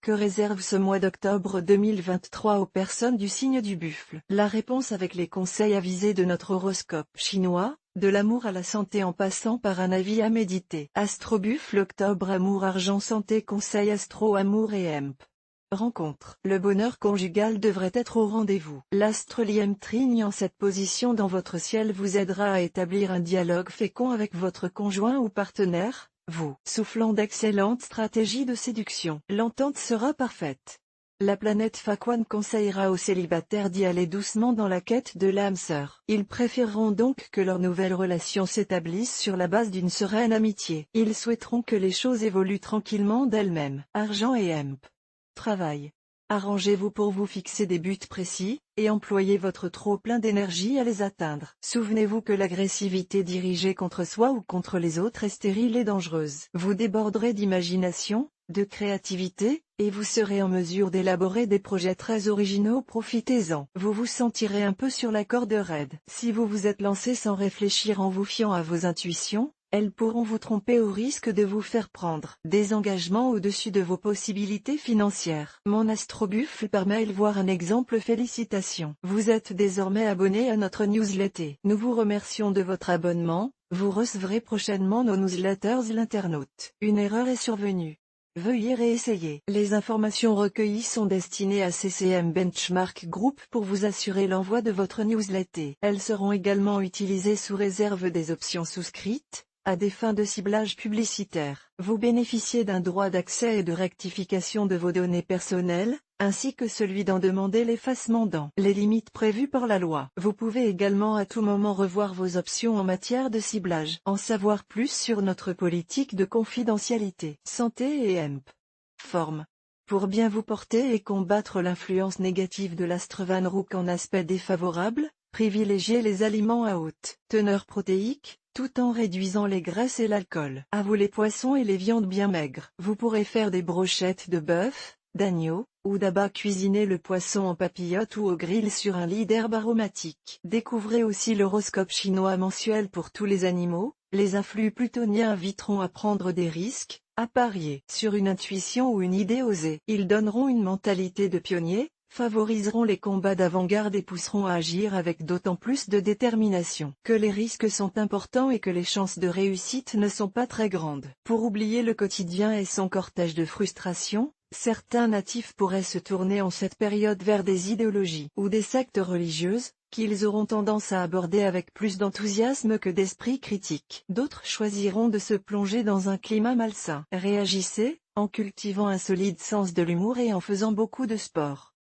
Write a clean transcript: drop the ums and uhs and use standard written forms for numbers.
Que réserve ce mois d'octobre 2023 aux personnes du signe du buffle? La réponse avec les conseils avisés de notre horoscope chinois, de l'amour à la santé en passant par un avis à méditer. Astro Buffle octobre amour argent santé conseil astro amour et hemp. Rencontre. Le bonheur conjugal devrait être au rendez-vous. L'astre Liem Trigne en cette position dans votre ciel vous aidera à établir un dialogue fécond avec votre conjoint ou partenaire, vous soufflant d'excellentes stratégies de séduction. L'entente sera parfaite. La planète Faquan conseillera aux célibataires d'y aller doucement dans la quête de l'âme sœur. Ils préféreront donc que leur nouvelle relation s'établisse sur la base d'une sereine amitié. Ils souhaiteront que les choses évoluent tranquillement d'elles-mêmes. Argent et hemp. Travail. Arrangez-vous pour vous fixer des buts précis, et employez votre trop-plein d'énergie à les atteindre. Souvenez-vous que l'agressivité dirigée contre soi ou contre les autres est stérile et dangereuse. Vous déborderez d'imagination, de créativité, et vous serez en mesure d'élaborer des projets très originaux. Profitez-en. Vous vous sentirez un peu sur la corde raide. Si vous vous êtes lancé sans réfléchir en vous fiant à vos intuitions, elles pourront vous tromper au risque de vous faire prendre des engagements au-dessus de vos possibilités financières. Mon astrobuffle par mail voir un exemple. Félicitations. Vous êtes désormais abonné à notre newsletter. Nous vous remercions de votre abonnement. Vous recevrez prochainement nos newsletters. L'internaute. Une erreur est survenue. Veuillez réessayer. Les informations recueillies sont destinées à CCM Benchmark Group pour vous assurer l'envoi de votre newsletter. Elles seront également utilisées sous réserve des options souscrites, à des fins de ciblage publicitaire. Vous bénéficiez d'un droit d'accès et de rectification de vos données personnelles, ainsi que celui d'en demander l'effacement dans les limites prévues par la loi. Vous pouvez également à tout moment revoir vos options en matière de ciblage. En savoir plus sur notre politique de confidentialité. Santé et hemp. Forme. Pour bien vous porter et combattre l'influence négative de l'astre Van Rook en aspect défavorable, privilégiez les aliments à haute teneur protéique, tout en réduisant les graisses et l'alcool. À vous les poissons et les viandes bien maigres. Vous pourrez faire des brochettes de bœuf, d'agneau, ou d'abat. Cuisiner le poisson en papillote ou au grill sur un lit d'herbe aromatique. Découvrez aussi l'horoscope chinois mensuel pour tous les animaux. Les influx plutoniens inviteront à prendre des risques, à parier sur une intuition ou une idée osée. Ils donneront une mentalité de pionnier, favoriseront les combats d'avant-garde et pousseront à agir avec d'autant plus de détermination que les risques sont importants et que les chances de réussite ne sont pas très grandes. Pour oublier le quotidien et son cortège de frustrations, certains natifs pourraient se tourner en cette période vers des idéologies ou des sectes religieuses, qu'ils auront tendance à aborder avec plus d'enthousiasme que d'esprit critique. D'autres choisiront de se plonger dans un climat malsain. Réagissez, en cultivant un solide sens de l'humour et en faisant beaucoup de sport.